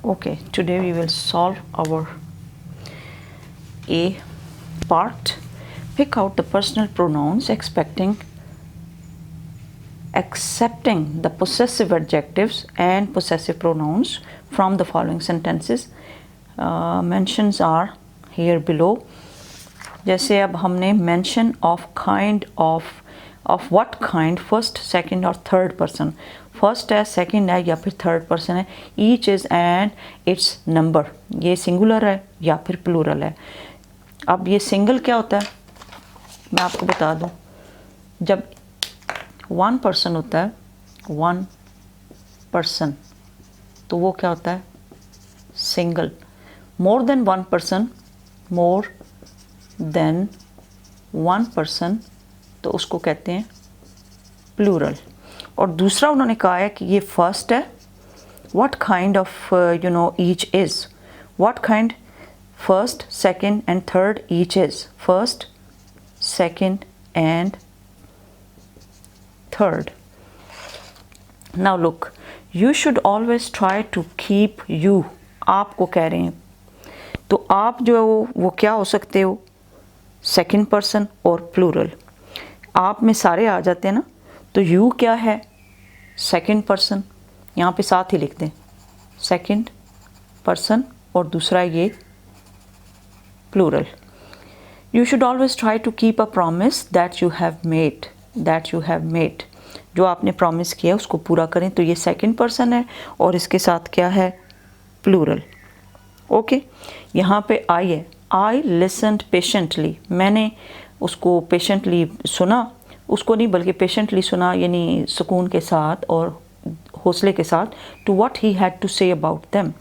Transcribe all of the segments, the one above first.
Okay, today we will solve our A part. Pick out the personal pronouns accepting the possessive adjectives and possessive pronouns from the following sentences. Mentions are here below. जैसे अब हमने mention of kind of what kind, first, second और third person. First है, second है या फिर third person है. Each is and it's number. ये सिंगुलर है या फिर प्लूरल है. अब ये सिंगल क्या होता है मैं आपको बता दूं. जब वन पर्सन होता है, वन पर्सन, तो वो क्या होता है सिंगल. मोर देन वन पर्सन, मोर देन वन पर्सन, तो उसको कहते हैं प्लूरल. और दूसरा उन्होंने कहा है कि ये फर्स्ट है. What kind of each is. What kind. First, second and third each is. First, second and third. Now look, you should always try to keep you. आपको कह रहे हैं तो आप जो है वो क्या हो सकते हो, सेकंड पर्सन और प्लूरल. आप में सारे आ जाते हैं ना, तो यू क्या है सेकंड पर्सन. यहाँ पे साथ ही लिख दें सेकंड पर्सन और दूसरा ये plural. You should always try to keep a promise that you have made. That you have made, जो आपने प्रॉमिस किया उसको पूरा करें. तो ये सेकंड पर्सन है और इसके साथ क्या है प्लूरल. ओके, यहाँ पे आई है. आई लिसन्ड पेशेंटली. मैंने उसको पेशेंटली सुना, उसको नहीं बल्कि पेशेंटली सुना, यानी सुकून के साथ और हौसले के साथ. To what he had to say about them,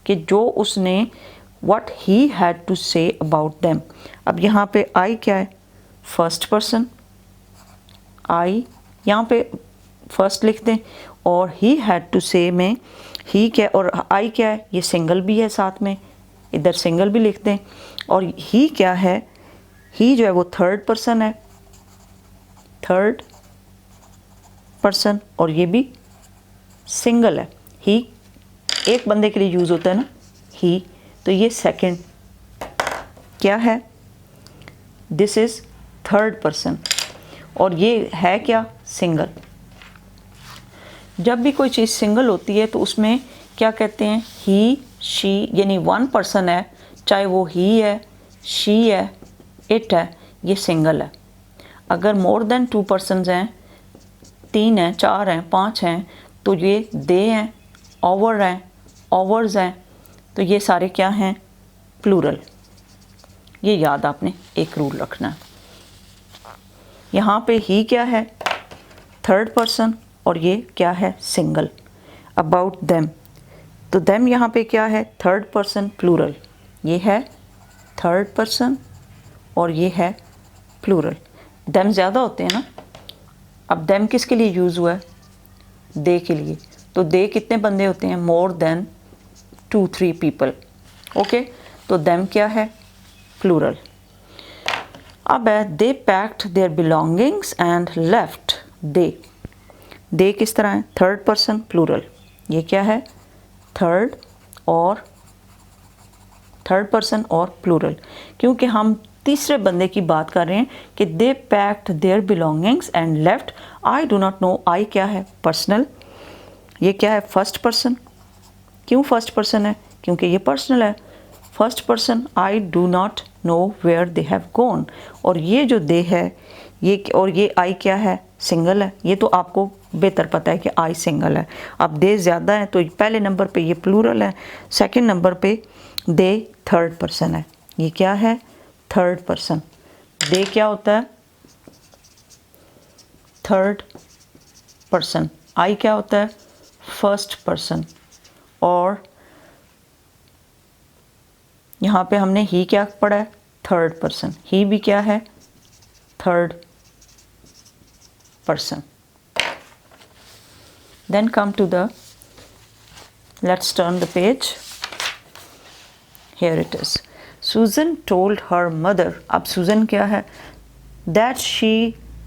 कि जो उसने what he had to say about them. अब यहाँ पे आई क्या है फर्स्ट पर्सन. आई यहाँ पे फर्स्ट लिख दें और ही हैड टू से में ही क्या और आई क्या है, ये सिंगल भी है साथ में, इधर सिंगल भी लिख दें. और ही क्या है, ही जो है वो थर्ड पर्सन है, थर्ड पर्सन, और ये भी सिंगल है. ही एक बंदे के लिए यूज़ होता है ना ही, तो ये सेकंड क्या है, दिस इज़ थर्ड पर्सन, और ये है क्या सिंगल. जब भी कोई चीज़ सिंगल होती है तो उसमें क्या कहते हैं ही शी, यानी वन पर्सन है, चाहे वो ही है, शी है, इट है, ये सिंगल है. अगर मोर देन टू पर्सन्स हैं, तीन हैं, चार हैं, पाँच हैं, तो ये दे हैं, ओवर हैं, ओवर्स हैं, तो ये सारे क्या हैं प्लूरल. ये याद आपने एक रूल रखना है. यहाँ पे ही क्या है थर्ड पर्सन और ये क्या है सिंगल. अबाउट देम, तो देम यहाँ पे क्या है थर्ड पर्सन प्लूरल. ये है थर्ड पर्सन और ये है प्लूरल. देम ज़्यादा होते हैं ना. अब देम किसके लिए यूज़ हुआ है, दे के लिए. तो दे कितने बंदे होते हैं, मोर देन 2-3 पीपल. ओके, तो देम क्या है प्लूरल. अब है they packed their belongings and left. They किस तरह है थर्ड पर्सन प्लूरल. ये क्या है थर्ड पर्सन और प्लूरल, क्योंकि हम तीसरे बंदे की बात कर रहे हैं कि they packed their belongings and left. I do not know, I क्या है पर्सनल. ये क्या है फर्स्ट पर्सन. क्यों फर्स्ट पर्सन है, क्योंकि ये पर्सनल है. First person I do not know where they have gone. और ये जो दे है ये, और ये आई क्या है सिंगल है. ये तो आपको बेहतर पता है कि आई सिंगल है. अब दे ज़्यादा है तो पहले नंबर पे ये प्लूरल है, सेकंड नंबर पे दे थर्ड पर्सन है. ये क्या है थर्ड पर्सन. दे क्या होता है थर्ड पर्सन. आई क्या होता है फर्स्ट पर्सन. और यहाँ पे हमने ही क्या पढ़ा है थर्ड पर्सन. ही भी क्या है third person. Then come to the, let's turn the page. Here it is. Susan told her mother. अब Susan क्या है that she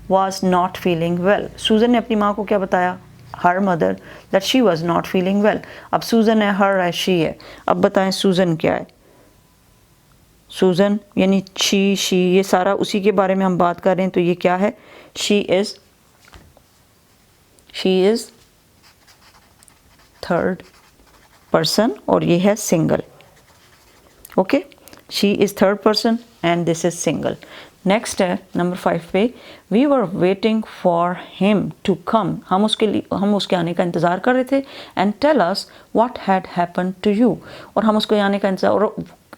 was not feeling well. Susan ने अपनी माँ को क्या बताया her mother that she was not feeling well. अब सूजन है, हर है, शी है। अब बताएं सूजन क्या है? सूजन यानी शी ये सारा उसी के बारे में हम बात कर रहे हैं, तो ये क्या है? शी इज थर्ड पर्सन और ये है single. Okay, she is third person and this is single. Next है नंबर 5 पे, we were waiting for him to come. हम उसके आने का इंतज़ार कर रहे थे। And tell us what had happened to you. और हम उसके आने का इंतज़ार, और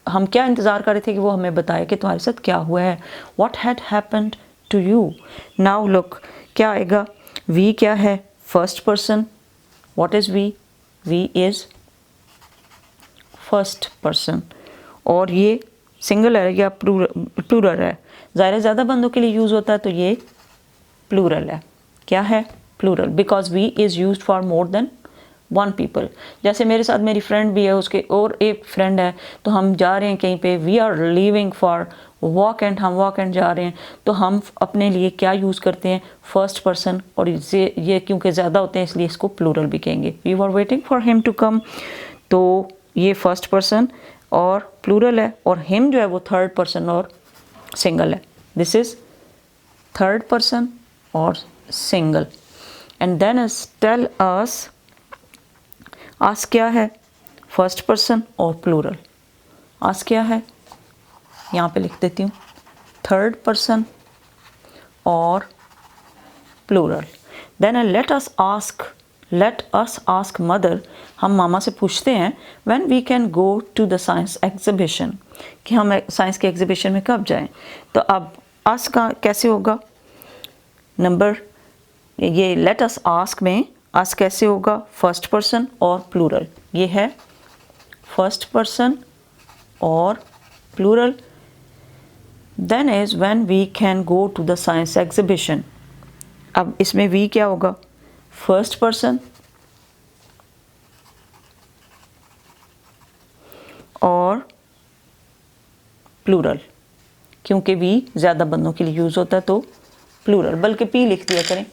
हम क्या इंतज़ार कर रहे थे कि वो हमें बताए कि तुम्हारे साथ क्या हुआ है। What had happened to you. Now look, क्या आएगा? वी क्या है? First person. What is we? We is first person. और ये सिंगल है या प्लूरल है? ज़ाहिर ज़्यादा बंदों के लिए यूज़ होता है, तो ये प्लूरल है। क्या है? Plural, because we is use for more than one people. जैसे मेरे साथ मेरी फ्रेंड भी है, उसके और एक फ्रेंड है, तो हम जा रहे हैं कहीं पे, we are leaving for walk and, हम वॉक एंड जा रहे हैं, तो हम अपने लिए क्या यूज़ करते हैं? First person. और ये क्योंकि ज़्यादा होते हैं इसलिए इसको प्लूरल भी कहेंगे। We were waiting for him to come, तो ये फर्स्ट पर्सन और प्लूरल है, और हिम जो है वो थर्ड पर्सन और सिंगल है। दिस इज थर्ड पर्सन और single. And then is tell us. Ask क्या है? फर्स्ट पर्सन और प्लूरल। आस्क क्या है? यहाँ पे लिख देती हूँ, थर्ड पर्सन और plural. Then let us ask mother. हम मामा से पूछते हैं when we can go to the science exhibition, कि हम साइंस के एग्जीबिशन में कब जाएं। तो अब आस्क का कैसे होगा? नंबर ये लेट अस आस्क में आस्क कैसे होगा? फर्स्ट पर्सन और प्लूरल। ये है फर्स्ट पर्सन और plural. Then is when we can go to the science exhibition. अब इसमें वी क्या होगा? फर्स्ट पर्सन और प्लूरल, क्योंकि वी ज़्यादा बंदों के लिए यूज़ होता है तो प्लूरल, बल्कि पी लिख दिया करें।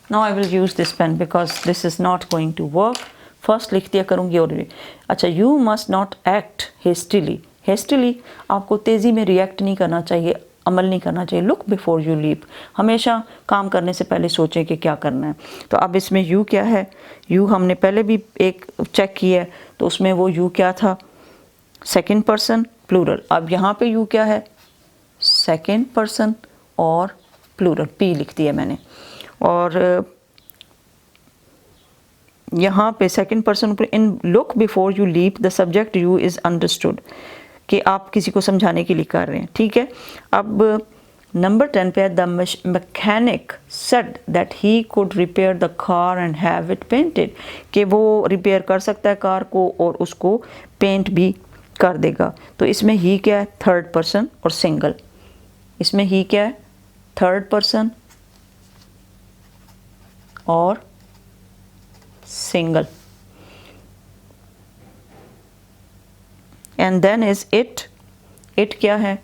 Now I will use this pen because this is not going to work. First लिख दिया करूँगी और अच्छा, you must not act hastily. Hastily आपको तेज़ी में रिएक्ट नहीं करना चाहिए, अमल नहीं करना चाहिए। लुक बिफोर यू लीप, हमेशा काम करने से पहले सोचें कि क्या करना है। तो अब इसमें यू क्या है? यू हमने पहले भी एक चेक किया है, तो उसमें वो यू क्या था? Second person plural. अब यहाँ पे यू क्या है? सेकंड पर्सन और प्लूरल, पी लिख दिया मैंने। और यहाँ पे सेकंड पर्सन पर in look before you leap the subject you is understood, कि आप किसी को समझाने के लिए कर रहे हैं। ठीक है। अब नंबर 10 पे the mechanic said that he could repair the car and have it painted, कि वो रिपेयर कर सकता है कार को और उसको पेंट भी कर देगा। तो इसमें ही क्या है? थर्ड पर्सन और सिंगल। इसमें ही क्या है? थर्ड पर्सन और single. And then is it. It क्या है?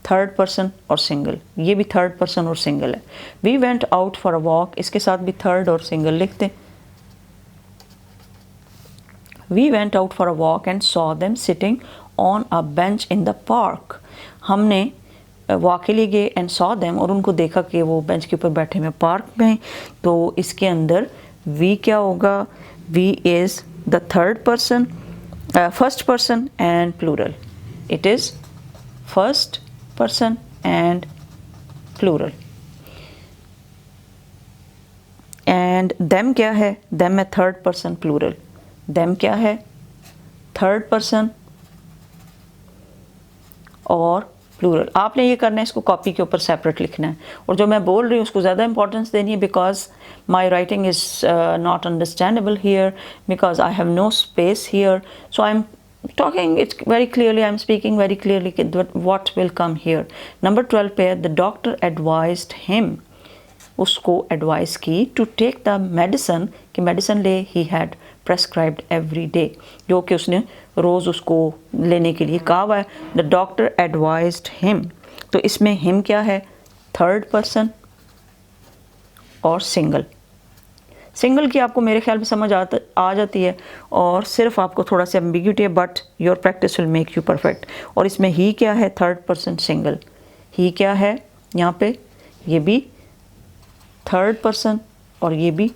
थर्ड पर्सन और सिंगल। ये भी थर्ड पर्सन और सिंगल है। We went out for a walk, इसके साथ भी थर्ड और सिंगल लिखते। We went out for a walk and saw them sitting on a bench in the park. हमने वॉक के लिए गए एंड सॉ देम, और उनको देखा कि वो बेंच के ऊपर बैठे हुए पार्क में। तो इसके अंदर वी क्या होगा? We is the third person, first person and plural. It is first person and plural. And them क्या है? देम है थर्ड पर्सन प्लूरल। देम क्या है? थर्ड पर्सन और प्लूरल। आपने ये करना है, इसको कॉपी के ऊपर सेपरेट लिखना है। और जो मैं बोल रही हूँ उसको ज़्यादा इंपॉर्टेंस देनी है, because my writing is not understandable here, because I have no space here. So I am talking it's very clearly, I'm speaking very clearly what will come here. Number 12 पे the doctor advised him, उसको advice की to take the medicine, कि medicine ले, he had prescribed every day, जो कि उसने रोज़ उसको लेने के लिए कहा हुआ है। द डॉक्टर एडवाइज्ड हिम, तो इसमें हिम क्या है? थर्ड पर्सन और सिंगल। सिंगल की आपको मेरे ख्याल में समझ आ जाती है, और सिर्फ आपको थोड़ा सा एम्बिग्यूटी है, but your practice will make you perfect. और इसमें ही क्या है, थर्ड पर्सन सिंगल, ही क्या है यहाँ पे, ये भी थर्ड पर्सन और ये भी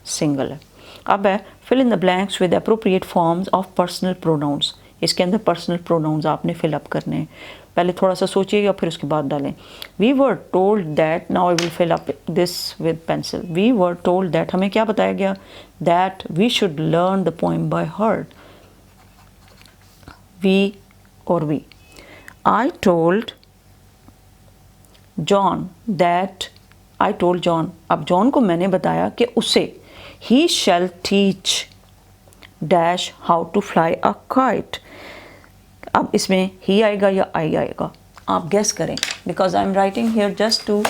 सिंगल है। अब है fill in the blanks with appropriate forms of personal pronouns. इसके अंदर पर्सनल प्रोनाउंस आपने फिल अप करने हैं, पहले थोड़ा सा सोचिएगा फिर उसके बाद डालें। We were told that, now I will fill up this with pencil. We were told that, हमें क्या बताया गया, that we should learn the poem by heart. We और we. I told John that, I told John, अब John को मैंने बताया कि उसे, he shall teach dash how to fly a kite. अब इसमें ही आएगा या आई आएगा, आप गेस करें, because I am writing here just to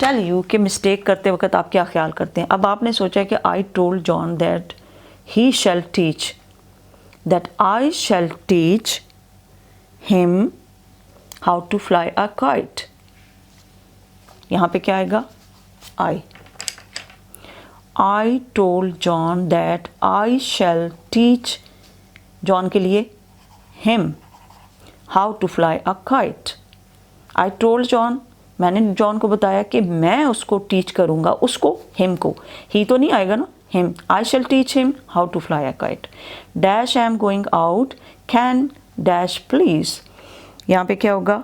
tell you कि मिस्टेक करते वक्त आप क्या ख्याल करते हैं। अब आपने सोचा कि I told John that he shall teach, that I shall teach him how to fly a kite. यहाँ पे क्या आएगा, I told John that I shall teach, John के लिए him how to fly a kite. I told John, मैंने John को बताया कि मैं उसको टीच करूँगा, उसको, हिम को, ही तो नहीं आएगा ना, him, I shall teach him how to fly a kite. Dash I am going out, can dash please, यहाँ पे क्या होगा,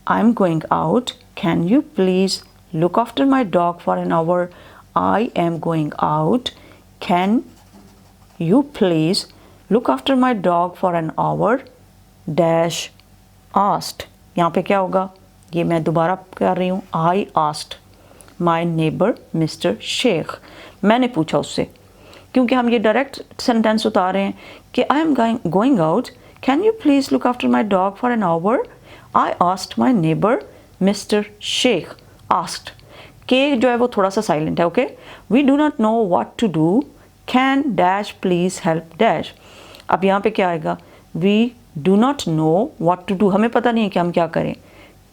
I am going out, can you please look after my dog for an hour. I am going out, can you please look after my dog for an hour dash asked। यहाँ पे क्या होगा, ये मैं दोबारा कर रही हूँ, I asked my neighbor Mr. Sheikh, मैंने पूछा उससे, क्योंकि हम ये डायरेक्ट सेंटेंस उतार रहे हैं कि I am going out, can you please look after my dog for an hour। I asked my neighbor Mr. Sheikh, asked, के जो है वो थोड़ा सा साइलेंट है, okay. We do not know what to do, can dash please help dash. अब यहाँ पे क्या आएगा, we do not know what to do, हमें पता नहीं है कि हम क्या करें।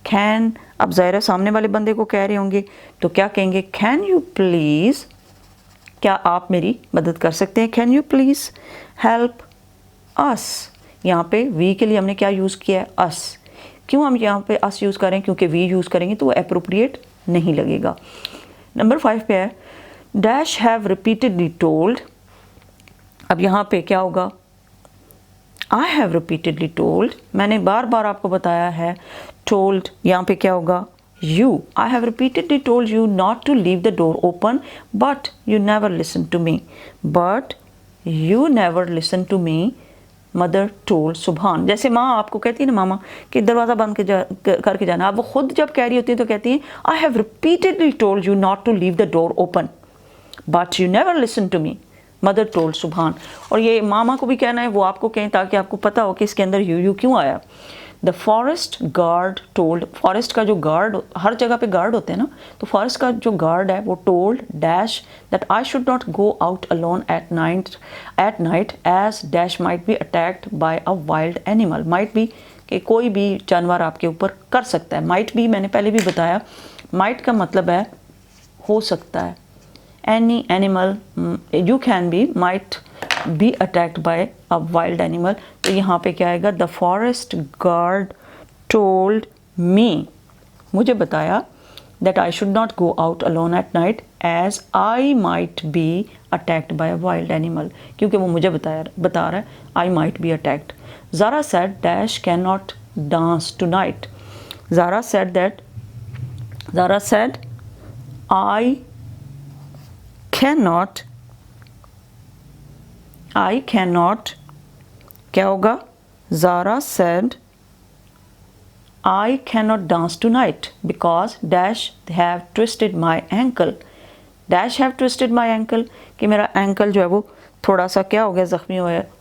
कैन, अब ज़ाहिर सामने वाले बंदे को कह रहे होंगे तो क्या कहेंगे, कैन यू प्लीज़, क्या आप मेरी मदद कर सकते हैं, can you please help us. यहाँ पे वी के लिए हमने क्या यूज़ किया है, अस। क्यों हम यहाँ पे अस यूज़ करें, क्योंकि वी यूज़ करेंगे तो वो एप्रोप्रिएट नहीं लगेगा। नंबर 5 पे है डैश हैव रिपीटेडली टोल्ड। अब यहाँ पे क्या होगा, आई हैव रिपीटेडली टोल्ड, मैंने बार बार आपको बताया है, टोल्ड यहाँ पे क्या होगा, you, I have repeatedly told you not to leave the door open but you never listen to me, but you never listen to me mother told Subhan. जैसे माँ आपको कहती है ना, मामा कि दरवाज़ा बंद करके जाना, अब वो खुद जब कह रही होती है तो कहती हैं I have repeatedly told you not to leave the door open but you never listen to me mother told Subhan. और ये मामा को भी कहना है, वो आपको कहें ताकि आपको पता हो कि इसके अंदर यू क्यों आया। The forest guard told, forest का जो गार्ड, हर जगह पे गार्ड होते हैं ना, तो फॉरेस्ट का जो गार्ड है वो told dash that I should not go out alone at night as dash might be attacked by a wild animal. Might be कि कोई भी जानवर आपके ऊपर कर सकता है, माइट बी मैंने पहले भी बताया, माइट का मतलब है हो सकता है, any animal, you can be, might be attacked by a wild animal. तो यहाँ पे क्या आएगा, the forest guard told me, मुझे बताया, that I should not go out alone at night as I might be attacked by a wild animal, क्योंकि वो मुझे बता रहा है I might be attacked. Zara said dash can not dance tonight. Zara said I cannot, क्या होगा, Zaara said I cannot dance tonight because dash have twisted my ankle। dash have twisted my ankle कि मेरा ankle जो है वो थोड़ा सा क्या हो गया, ज़ख्मी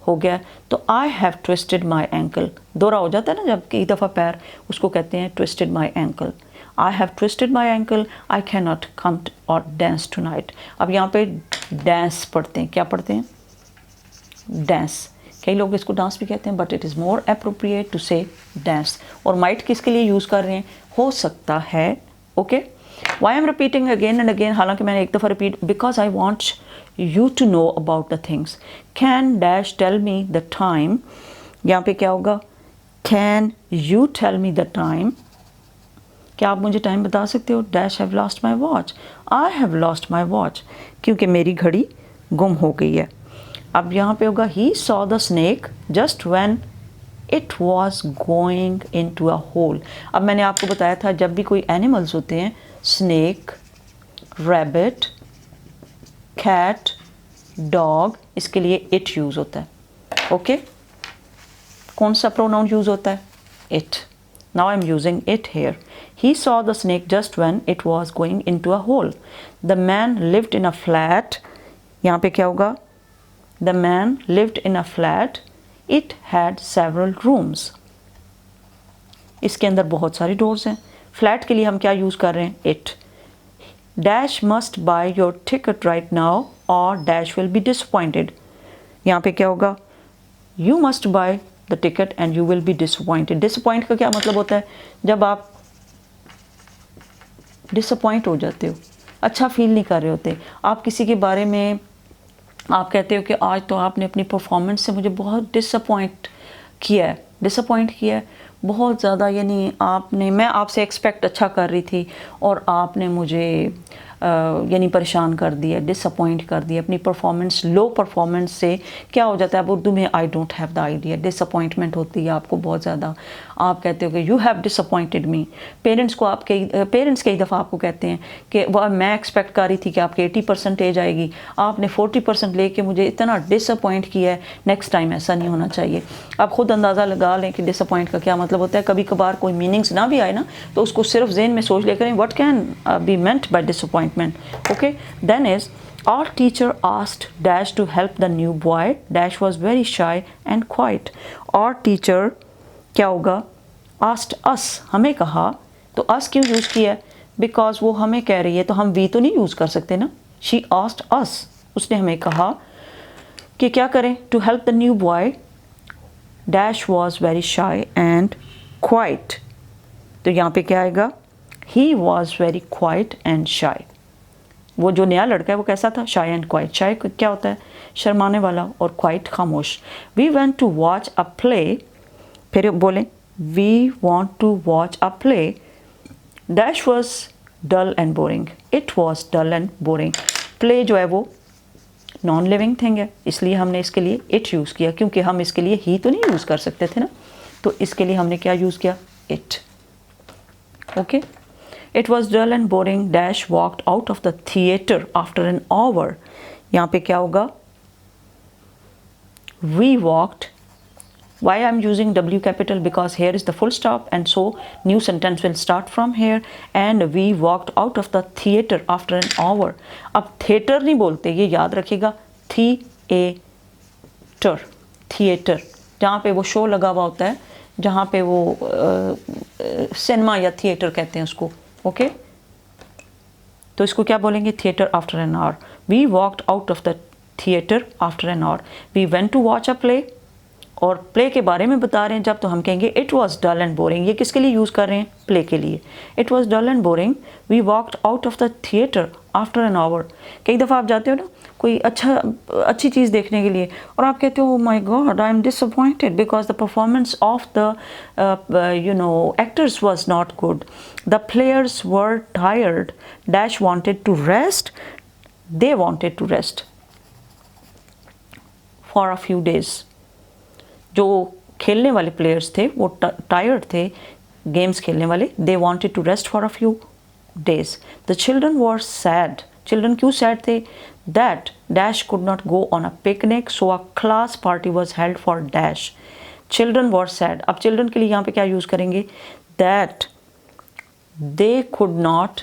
हो गया, तो I have twisted my ankle, दोहरा हो जाता है ना जब कई दफ़ा पैर, उसको कहते हैं twisted my ankle। I have twisted my ankle, I cannot come or dance tonight। अब यहाँ पे dance पढ़ते हैं, क्या पढ़ते हैं, डांस। कई लोग इसको डांस भी कहते हैं, but it is more appropriate to say dance. और माइट किसके लिए यूज़ कर रहे हैं, हो सकता है, okay. Why am repeating again and again, हालांकि मैंने एक दफ़ा repeat, because I want you to know about the things. Can dash tell me the time? यहाँ पे क्या होगा? Can you tell me the time? क्या आप मुझे टाइम बता सकते हो? Dash have lost my watch. I have lost my watch. क्योंकि मेरी घड़ी गुम हो गई है. अब यहाँ पे होगा he saw the snake just when it was going into a hole. अब मैंने आपको बताया था जब भी कोई एनिमल्स होते हैं, स्नेक, रैबिट, कैट, डॉग, इसके लिए इट यूज़ होता है. ओके, कौन सा प्रोनाउन यूज़ होता है? It. Now I am using it here. He saw the snake just when it was going into a hole. The man lived in a flat. यहाँ पे क्या होगा? The man lived in a flat. It had several rooms. इसके अंदर बहुत सारी doors हैं. Flat के लिए हम क्या यूज़ कर रहे हैं? It. Dash must by your ticket right now और डैश विल बी डिसअपॉइंटेड. यहाँ पे क्या होगा? You must by the ticket and you will be disappointed. Disappoint का क्या मतलब होता है? जब आप डिसअपॉइंट हो जाते हो, अच्छा फील नहीं कर रहे होते, आप किसी के बारे में आप कहते हो कि आज तो आपने अपनी परफॉर्मेंस से मुझे बहुत डिसअपॉइंट किया है बहुत ज़्यादा. यानी मैं आपसे एक्सपेक्ट अच्छा कर रही थी और आपने मुझे यानी परेशान कर दिया, डिसअपॉइंट कर दिया. अपनी परफॉर्मेंस, लो परफॉर्मेंस से क्या हो जाता है? अब उर्दू में I don't have the idea. Disappointment होती है आपको बहुत ज़्यादा. आप कहते हो कि you have disappointed me. Parents कई दफ़ा आपको कहते हैं कि वह मैं एक्सपेक्ट कर रही थी कि आपके 80% आएगी, आपने 40% लेके मुझे इतना डिसअपॉइंट किया है. नेक्स्ट टाइम ऐसा नहीं होना चाहिए. आप खुद अंदाज़ा लगा लें कि डिसअपॉइंट का क्या मतलब होता है. कभी कभार कोई मीनिंग्स ना भी आए ना, तो उसको सिर्फ ज़हन में सोच ले करें what can be meant by disappointment. Okay, then is our teacher asked Dash to help the new boy. Dash was very shy and quiet. Our teacher क्या होगा? Asked us, हमें कहा. तो us क्यों यूज़ किया है? Because वो हमें कह रही है, तो हम we तो नहीं यूज़ कर सकते ना. She asked us, उसने हमें कहा कि क्या करें? To help the new boy. Dash was very shy and quiet. तो यहाँ पे क्या आएगा? He was very quiet and shy. वो जो नया लड़का है वो कैसा था? Shy and quite. शाय क्या होता है? शर्माने वाला, और क्वाइट खामोश. We went to watch a play. फिर बोलें we want to watch a play. Dash was dull and boring. It was dull and boring. Play जो है वो नॉन लिविंग थिंग है, इसलिए हमने इसके लिए इट यूज़ किया, क्योंकि हम इसके लिए ही तो नहीं यूज़ कर सकते थे ना. तो इसके लिए हमने क्या यूज़ किया? It. Okay. It was dull and boring. Dash walked out of the theater after an hour. यहाँ पे क्या होगा? We walked. Why I'm using W capital? Because here is the full stop, and so new sentence will start from here. And we walked out of the theater after an hour. अब theater नहीं बोलते, ये याद रखिएगा. theater. जहाँ पे वो show लगा हुआ होता है, जहाँ पे वो सिनेमा या थिएटर कहते हैं उसको. ओके, तो इसको क्या बोलेंगे? Theatre after an hour. We walked out of the theatre after an hour. We went to watch a play. और प्ले के बारे में बता रहे हैं जब, तो हम कहेंगे it was dull and boring. ये किसके लिए यूज़ कर रहे हैं? प्ले के लिए. It was dull and boring. We walked out of the theatre after an hour. कई दफ़ा आप जाते हो ना कोई अच्छी चीज़ देखने के लिए, और आप कहते हो my god I am disappointed because the performance of the actors was not good. The players were tired. Dash wanted to rest. They wanted to rest for a few days. जो खेलने वाले प्लेयर्स थे वो tired थे, games खेलने वाले. They wanted to rest for a few days. The children were sad. Children क्यों sad थे? That dash could not go on a picnic, so a class party was held for dash. Children were sad. अब children के लिए यहाँ पे क्या use करेंगे? That they could not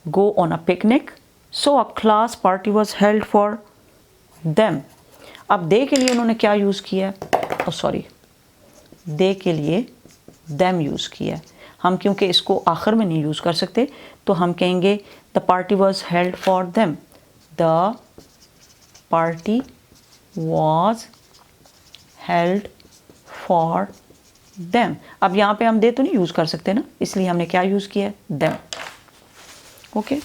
go on a picnic, so a class party was held for them. अब they के लिए उन्होंने क्या यूज़ किया है? दे के लिए देम यूज़ किया है. हम क्योंकि इसको आखिर में नहीं यूज़ कर सकते, तो हम कहेंगे the party was held for them. The party was held for them. अब यहाँ पे हम दे तो नहीं यूज़ कर सकते ना, इसलिए हमने क्या यूज़ किया है? देम. ओके.